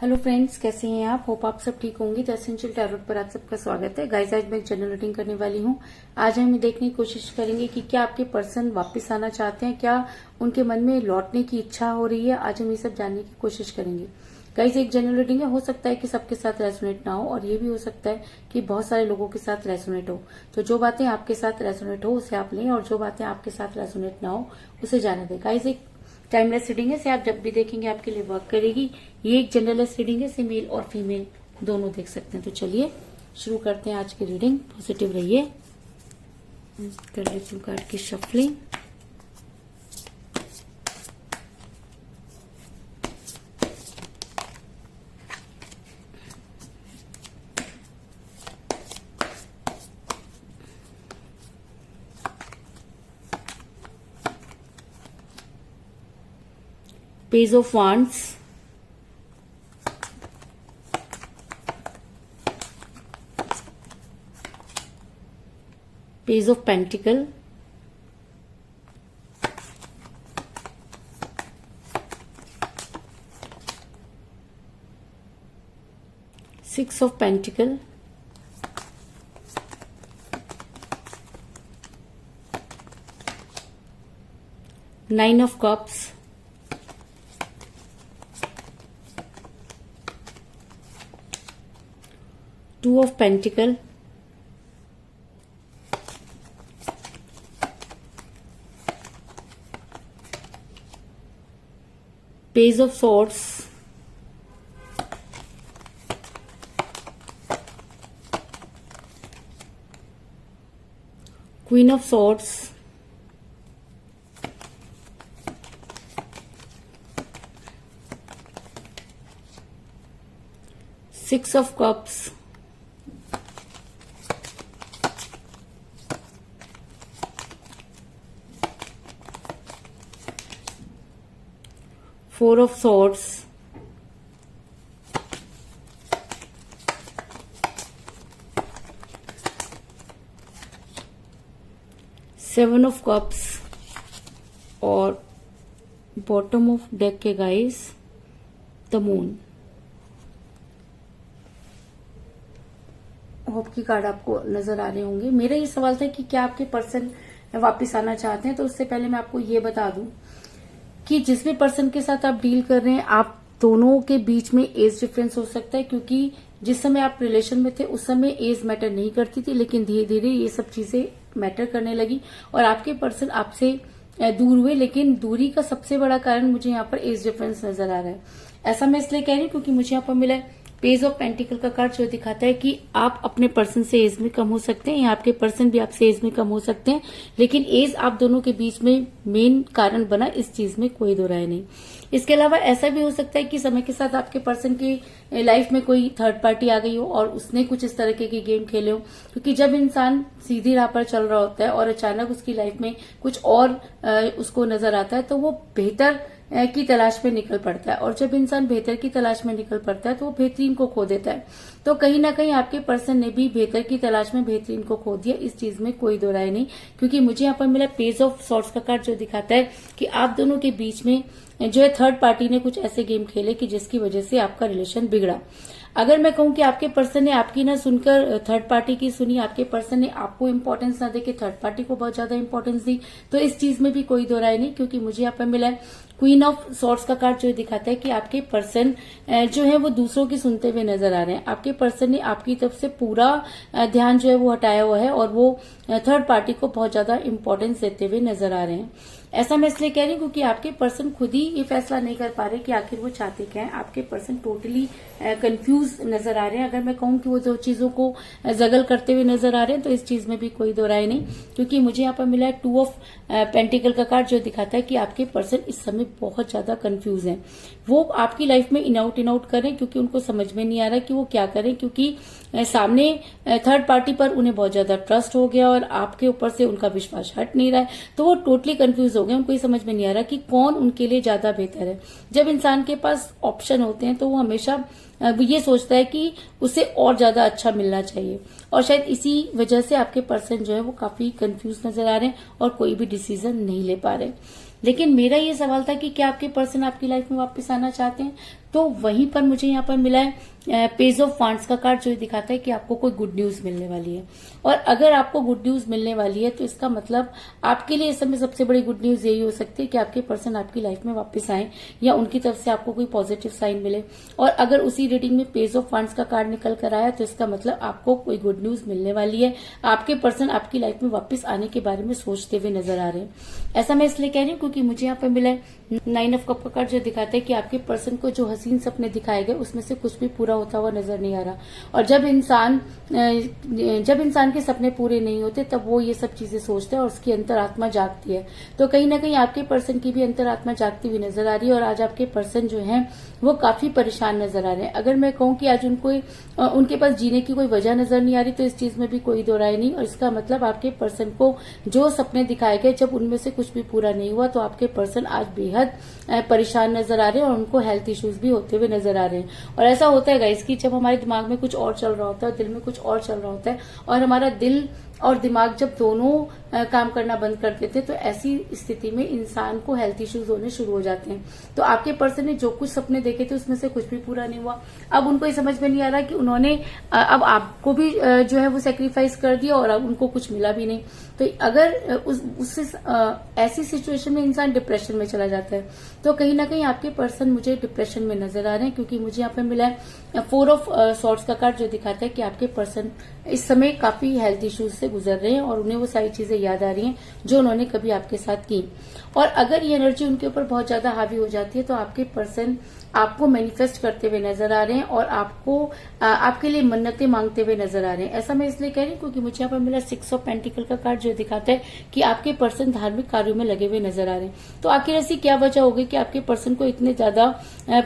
Hello friends, कैसे हैं आप? होप आप सब ठीक होंगे। द एसेंशियल टैरोट पर आप सबका स्वागत है। गाइस, आज मैं एक जनरल रीडिंग करने वाली हूँ। आज हम देखने की कोशिश करेंगे कि क्या आपके पर्सन वापस आना चाहते हैं, क्या उनके मन में लौटने की इच्छा हो रही है। आज हम ये सब जानने की कोशिश करेंगे। गाइस, एक जनरल रीडिंग है, हो सकता है कि सबके साथ रेजोनेट ना हो और ये भी हो सकता है कि बहुत सारे लोगों के साथ रेजोनेट हो। तो जो बातें आपके साथ रेजोनेट हो उसे आप लें और जो बातें आपके साथ रेजोनेट ना हो उसे जाने दें। गाइस, एक टाइमलेस रीडिंग है, से आप जब भी देखेंगे आपके लिए वर्क करेगी। ये एक जनरलेस रीडिंग है, से मेल और फीमेल दोनों देख सकते हैं। तो चलिए शुरू करते हैं आज की रीडिंग। पॉजिटिव रहिए। कर लेती हूँ कार्ड की shuffling. Page of wands, page of pentacle, six of pentacle, nine of cups, two of pentacle, page of swords, queen of swords, six of cups, four of swords, seven of cups और bottom of deck के guys the moon. Hope की card आपको नजर आ रहे होंगे। मेरा ये सवाल था कि क्या आपके पर्सन वापस आना चाहते हैं। तो उससे पहले मैं आपको ये बता दूं कि जिस भी पर्सन के साथ आप डील कर रहे हैं, आप दोनों के बीच में एज डिफरेंस हो सकता है, क्योंकि जिस समय आप रिलेशन में थे उस समय एज मैटर नहीं करती थी, लेकिन धीरे धीरे ये सब चीजें मैटर करने लगी और आपके पर्सन आपसे दूर हुए। लेकिन दूरी का सबसे बड़ा कारण मुझे यहाँ पर एज डिफरेंस नजर आ रहा है। ऐसा मैं इसलिए कह रही हूँ क्योंकि मुझे यहाँ पर मिला है पेज ऑफ पेंटिकल का कार्ड, जो दिखाता है कि आप अपने पर्सन से एज में कम हो सकते हैं या आपके पर्सन भी आपसे एज में कम हो सकते हैं, लेकिन एज आप दोनों के बीच में मेन कारण बना, इस चीज में कोई दो राय नहीं। इसके अलावा ऐसा भी हो सकता है कि समय के साथ आपके पर्सन की लाइफ में कोई थर्ड पार्टी आ गई हो और उसने कुछ इस तरह के गेम खेले हो, क्योंकि जब इंसान सीधी राह पर चल रहा होता है और अचानक उसकी लाइफ में कुछ और उसको नजर आता है तो वो बेहतर की तलाश में निकल पड़ता है, और जब इंसान बेहतर की तलाश में निकल पड़ता है तो वो बेहतरीन को खो देता है। तो कहीं ना कहीं आपके पर्सन ने भी बेहतर की तलाश में बेहतरीन को खो दिया, इस चीज में कोई दो राय नहीं। क्योंकि मुझे यहाँ पर मिला पेज ऑफ सॉर्ड्स का कार्ड, जो दिखाता है कि आप दोनों के बीच में जो है थर्ड पार्टी ने कुछ ऐसे गेम खेले कि जिसकी वजह से आपका रिलेशन बिगड़ा। अगर मैं कहूं कि आपके पर्सन ने आपकी ना सुनकर थर्ड पार्टी की सुनी, आपके पर्सन ने आपको इम्पोर्टेंस ना देके थर्ड पार्टी को बहुत ज्यादा इम्पोर्टेंस दी, तो इस चीज में भी कोई दो राय नहीं। क्योंकि मुझे यहाँ पर मिला है क्वीन ऑफ सॉर्ड्स का कार्ड, जो दिखाता है कि आपके पर्सन जो है वो दूसरों की सुनते हुए नजर आ रहे हैं। आपके पर्सन ने आपकी तरफ से पूरा ध्यान जो है वो हटाया हुआ है और वो थर्ड पार्टी को बहुत ज्यादा इम्पोर्टेंस देते हुए नजर आ रहे हैं। ऐसा मैं इसलिए कह रही हूँ क्योंकि आपके पर्सन खुद ही ये फैसला नहीं कर पा रहे कि आखिर वो चाहते क्या है। आपके पर्सन टोटली कंफ्यूज नजर आ रहे हैं। अगर मैं कहूँ कि वो दो चीजों को जगल करते हुए नजर आ रहे हैं तो इस चीज में भी कोई दो राय नहीं। क्योंकि मुझे यहाँ पर मिला है टू ऑफ पेंटिकल का कार्ड, जो दिखाता है कि आपके पर्सन इस समय बहुत ज्यादा कंफ्यूज हैं। वो आपकी लाइफ में इन आउट करें क्योंकि उनको समझ में नहीं आ रहा कि वो क्या करें, क्योंकि सामने थर्ड पार्टी पर उन्हें बहुत ज्यादा ट्रस्ट हो गया और आपके ऊपर से उनका विश्वास हट नहीं रहा है। तो वो टोटली कंफ्यूज हो गए, उनको ये समझ में नहीं आ रहा कि कौन उनके लिए ज्यादा बेहतर है। जब इंसान के पास ऑप्शन होते हैं तो वो हमेशा ये सोचता है कि उसे और ज्यादा अच्छा मिलना चाहिए, और शायद इसी वजह से आपके पर्सन जो है वो काफी कंफ्यूज नजर आ रहे हैं और कोई भी डिसीजन नहीं ले पा रहे। लेकिन मेरा ये सवाल था कि क्या आपके पर्सन आपकी लाइफ में वापस आना चाहते हैं। तो वहीं पर मुझे यहाँ पर मिला है पेज ऑफ फंड्स का कार्ड, जो दिखाता है कि आपको कोई गुड न्यूज मिलने वाली है। और अगर आपको गुड न्यूज मिलने वाली है तो इसका मतलब आपके लिए इस समय सबसे बड़ी गुड न्यूज यही हो सकती है कि आपके पर्सन आपकी लाइफ में वापस आए या उनकी तरफ से आपको कोई पॉजिटिव साइन मिले। और अगर उसी रीडिंग में पेज ऑफ फंड्स का कार्ड निकल कर आया तो इसका मतलब आपको कोई गुड न्यूज मिलने वाली है। आपके पर्सन आपकी लाइफ में वापस आने के बारे में सोचते हुए नजर आ रहे हैं। ऐसा मैं इसलिए कह रही हूँ क्योंकि मुझे यहाँ पे मिला है 9 ऑफ कप का कार्ड, जो दिखाता है कि आपके पर्सन को जो हसीन सपने दिखाए गए उसमें से कुछ भी पूरा होता हुआ नजर नहीं आ रहा। और जब इंसान के सपने पूरे नहीं होते तब वो ये सब चीजें सोचता है और उसकी अंतरात्मा जागती है। तो कहीं ना कहीं आपके पर्सन की भी अंतरात्मा जागती हुई नजर आ रही है और आज आपके पर्सन जो है वो काफी परेशान नजर आ रहे हैं। अगर मैं कहूँ कि आज उनके पास जीने की कोई वजह नजर नहीं आ रही तो इस चीज में भी कोई दो राय नहीं। और इसका मतलब आपके पर्सन को जो सपने दिखाए गए जब उनमें से कुछ भी पूरा नहीं हुआ तो आपके पर्सन आज बेहद परेशान नजर आ रहे हैं और उनको हेल्थ इश्यूज भी होते हुए नजर आ रहे हैं। और ऐसा होता है गाइस कि जब हमारे दिमाग में कुछ और चल रहा होता है, दिल में कुछ और चल रहा होता है और हमारा दिल और दिमाग जब दोनों काम करना बंद कर देते तो ऐसी स्थिति में इंसान को हेल्थ इश्यूज होने शुरू हो जाते हैं। तो आपके पर्सन ने जो कुछ सपने देखे थे उसमें से कुछ भी पूरा नहीं हुआ। अब उनको ये समझ में नहीं आ रहा कि उन्होंने अब आपको भी जो है वो सेक्रीफाइस कर दिया और अब उनको कुछ मिला भी नहीं। तो अगर उससे ऐसी सिचुएशन में इंसान डिप्रेशन में चला जाता है। तो कहीं ना कहीं आपके पर्सन मुझे डिप्रेशन में नजर आ रहे हैं क्योंकि मुझे यहाँ पे मिला है 4 ऑफ सॉर्ड्स का कार्ड, जो दिखाता है कि आपके पर्सन इस समय काफी हेल्थ इश्यूज से गुजर रहे हैं और उन्हें वो सारी चीजें याद आ रही हैं जो उन्होंने कभी आपके साथ की। और अगर ये एनर्जी उनके ऊपर बहुत ज्यादा हावी हो जाती है तो आपके पर्सन आपको मैनिफेस्ट करते हुए नजर आ रहे हैं और आपके लिए मन्नतें मांगते हुए नजर आ रहे हैं। ऐसा मैं इसलिए कह रही हूँ क्योंकि मुझे यहाँ पर मिला 6 ऑफ पेंटिकल का कार्ड, जो दिखाता है कि आपके पर्सन धार्मिक कार्यों में लगे हुए नजर आ रहे हैं। तो आखिर ऐसी क्या वजह होगी कि आपके पर्सन को इतने ज्यादा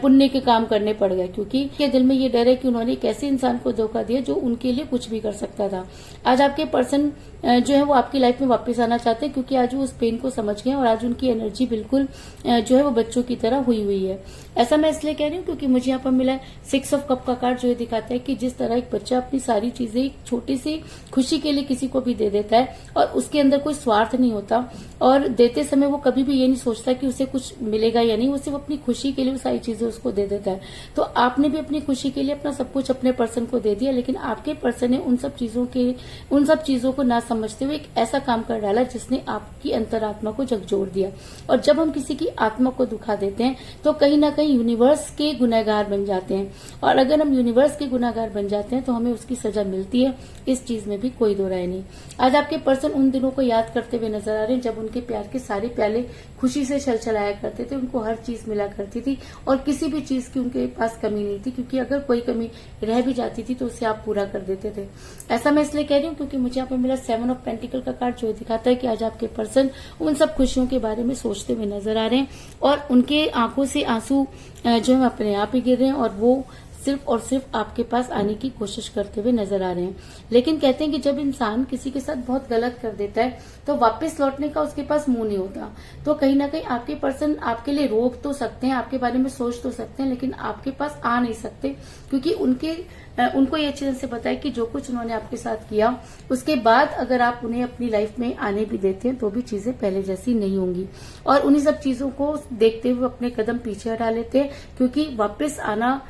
पुण्य के काम करने पड़ गए, क्योंकि के दिल में ये डर है कि उन्होंने एक ऐसे इंसान को धोखा दिया जो उनके लिए कुछ भी कर सकता था। आज आपके पर्सन जो है वो आपकी लाइफ में वापस आना चाहते हैं क्योंकि आज वो उस पेन को समझ गए और आज उनकी एनर्जी बिल्कुल जो है वो बच्चों की तरह हुई है। ऐसा मैं इसलिए कह रही हूँ क्योंकि मुझे यहाँ पर मिला है 6 ऑफ कप का कार्ड, जो दिखाता है कि जिस तरह एक बच्चा अपनी सारी चीजें एक छोटी सी खुशी के लिए किसी को भी दे देता है और उसके अंदर कोई स्वार्थ नहीं होता और देते समय वो कभी भी ये नहीं सोचता कि उसे कुछ मिलेगा या नहीं, वो सिर्फ अपनी खुशी के लिए वो सारी चीजें उसको दे देता है। तो आपने भी अपनी खुशी के लिए अपना सब कुछ अपने पर्सन को दे दिया, लेकिन आपके पर्सन ने उन सब चीजों को ना समझते हुए एक ऐसा काम कर डाला जिसने आपकी अंतरात्मा को झकझोर दिया। और जब हम किसी की आत्मा को दुखा देते हैं तो कहीं ना कहीं यूनिवर्स के गुनहगार बन जाते हैं और अगर हम यूनिवर्स के गुनहगार बन जाते हैं तो हमें उसकी सजा मिलती है। इस चीज में भी कोई दो राय नहीं। आज आपके पर्सन उन दिनों को याद करते हुए नजर आ रहे हैं जब उनके प्यार के सारे प्याले खुशी से छलछलाया करते थे, उनको हर चीज मिला करती थी और किसी भी चीज की उनके पास कमी नहीं थी, क्योंकि अगर कोई कमी रह भी जाती थी तो उसे आप पूरा कर देते थे। ऐसा मैं इसलिए कह रही हूँ क्योंकि मुझे यहाँ पे मिला 7 ऑफ पेंटिकल का कार्ड, जो दिखाता है कि आज आपके पर्सन उन सब खुशियों के बारे में सोचते हुए नजर आ रहे हैं और उनके आंखों से आंसू जो है अपने आप ही गिर रहे हैं और वो सिर्फ और सिर्फ आपके पास आने की कोशिश करते हुए नजर आ रहे हैं। लेकिन कहते हैं कि जब इंसान किसी के साथ बहुत गलत कर देता है तो वापस लौटने का उसके पास मुंह नहीं होता। तो कहीं ना कहीं आपके पर्सन आपके लिए रोक तो सकते हैं, आपके बारे में सोच तो सकते हैं, लेकिन आपके पास आ नहीं सकते क्योंकि उनको ये चीज से पता है कि जो कुछ उन्होंने आपके साथ किया उसके बाद अगर आप उन्हें अपनी लाइफ में आने भी देते हैं तो भी चीजें पहले जैसी नहीं होंगी और उन्हीं सब चीजों को देखते हुए अपने कदम पीछे हटा लेते हैं, क्योंकि वापस आना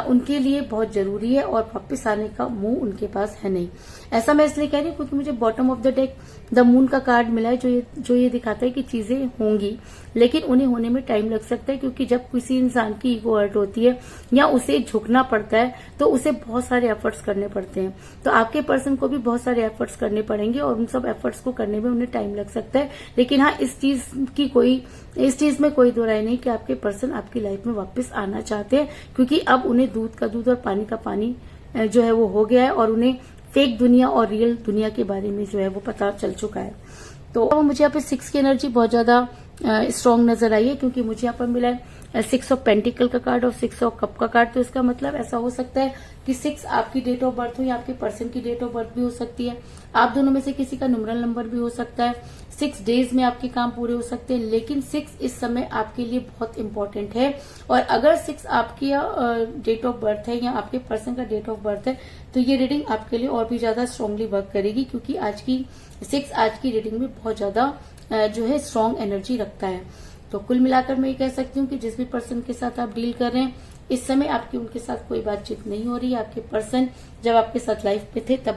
उनके लिए बहुत जरूरी है और वापस आने का मुंह उनके पास है नहीं। ऐसा मैं इसलिए कह रही हूँ क्योंकि मुझे bottom of the deck the moon का कार्ड मिला है, जो ये दिखाता है कि चीजें होंगी लेकिन उन्हें होने में टाइम लग सकता है, क्योंकि जब किसी इंसान की ईगो हर्ट होती है या उसे झुकना पड़ता है तो उसे बहुत सारे एफर्ट्स करने पड़ते हैं। तो आपके पर्सन को भी बहुत सारे एफर्ट्स करने पड़ेंगे और उन सब एफर्ट्स को करने में उन्हें टाइम लग सकता है। लेकिन हाँ, इस चीज में कोई दो राय नहीं कि आपके पर्सन आपकी लाइफ में वापस आना चाहते हैं, क्योंकि अब उन्हें दूध का दूध और पानी का पानी जो है वो हो गया है और उन्हें फेक दुनिया और रियल दुनिया के बारे में जो है वो पता चल चुका है। तो मुझे यहाँ पे 6 की एनर्जी बहुत ज्यादा स्ट्रांग नजर आई है, क्योंकि मुझे यहाँ पर मिला है 6 ऑफ पेंटिकल का कार्ड और 6 ऑफ कप का कार्ड। तो इसका मतलब ऐसा हो सकता है कि 6 आपकी डेट ऑफ बर्थ हो या आपके पर्सन की डेट ऑफ बर्थ भी हो सकती है। आप दोनों में से किसी का न्यूमरल नंबर भी हो सकता है। 6 डेज में आपके काम पूरे हो सकते हैं, लेकिन 6 इस समय आपके लिए बहुत इंपॉर्टेंट है। और अगर 6 आपकी डेट ऑफ बर्थ है या आपके पर्सन का डेट ऑफ बर्थ है तो ये रीडिंग आपके लिए और भी ज्यादा स्ट्रांगली वर्क करेगी, क्योंकि आज की रीडिंग में बहुत ज्यादा जो है स्ट्रांग एनर्जी रखता है। तो कुल मिलाकर मैं ये कह सकती हूँ कि जिस भी पर्सन के साथ आप डील कर रहे हैं इस समय आपकी उनके साथ कोई बातचीत नहीं हो रही है। आपके पर्सन जब आपके साथ लाइफ में थे तब,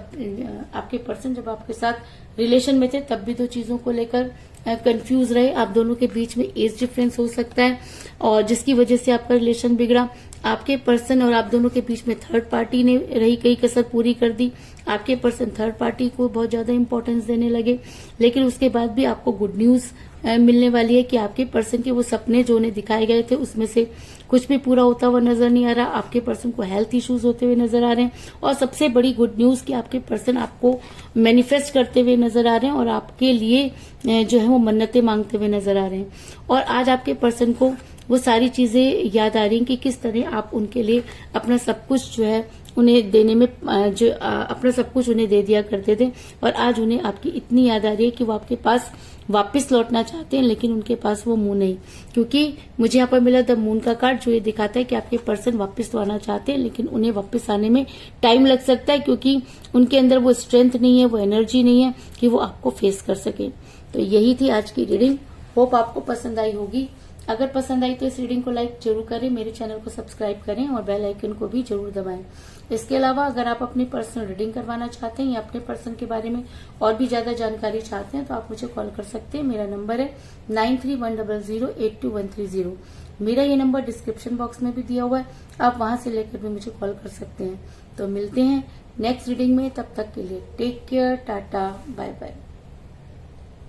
आपके पर्सन जब आपके साथ रिलेशन में थे तब भी दो चीजों को लेकर कंफ्यूज रहे। आप दोनों के बीच में एज डिफरेंस हो सकता है और जिसकी वजह से आपका रिलेशन बिगड़ा। आपके पर्सन और आप दोनों के बीच में थर्ड पार्टी ने रही कई कसर पूरी कर दी। आपके पर्सन थर्ड पार्टी को बहुत ज्यादा इंपॉर्टेंस देने लगे, लेकिन उसके बाद भी आपको गुड न्यूज मिलने वाली है कि आपके पर्सन के वो सपने जो उन्हें दिखाए गए थे उसमें से कुछ भी पूरा होता हुआ नजर नहीं आ रहा। आपके पर्सन को हेल्थ इश्यूज होते हुए नजर आ रहे हैं और सबसे बड़ी गुड न्यूज कि आपके पर्सन आपको मैनिफेस्ट करते हुए नजर आ रहे हैं और आपके लिए जो है वो मन्नतें मांगते हुए नजर आ रहे हैं। और आज आपके पर्सन को वो सारी चीजें याद आ रही हैं कि किस तरह आप उनके लिए अपना सब कुछ जो है उन्हें देने में जो अपना सब कुछ उन्हें दे दिया करते थे और आज उन्हें आपकी इतनी याद आ रही है कि वो आपके पास वापस लौटना चाहते हैं, लेकिन उनके पास वो मुंह नहीं। क्योंकि मुझे यहाँ पर मिला द मून का कार्ड जो ये दिखाता है कि आपके पर्सन वापस तो आना चाहते हैं, लेकिन उन्हें वापस आने में टाइम लग सकता है क्योंकि उनके अंदर वो स्ट्रेंथ नहीं है, वो एनर्जी नहीं है कि वो आपको फेस कर सके। तो यही थी आज की रीडिंग। होप आपको पसंद आई होगी। अगर पसंद आई तो इस रीडिंग को लाइक जरूर करें, मेरे चैनल को सब्सक्राइब करें और बेल आइकन को भी जरूर दबाएं। इसके अलावा अगर आप अपनी पर्सनल रीडिंग करवाना चाहते हैं या अपने पर्सन के बारे में और भी ज्यादा जानकारी चाहते हैं तो आप मुझे कॉल कर सकते हैं। मेरा नंबर है 9310082130। मेरा ये नंबर डिस्क्रिप्शन बॉक्स में भी दिया हुआ है, आप वहां से लेकर भी मुझे कॉल कर सकते हैं। तो मिलते हैं नेक्स्ट रीडिंग में, तब तक के लिए take care, tata, bye bye.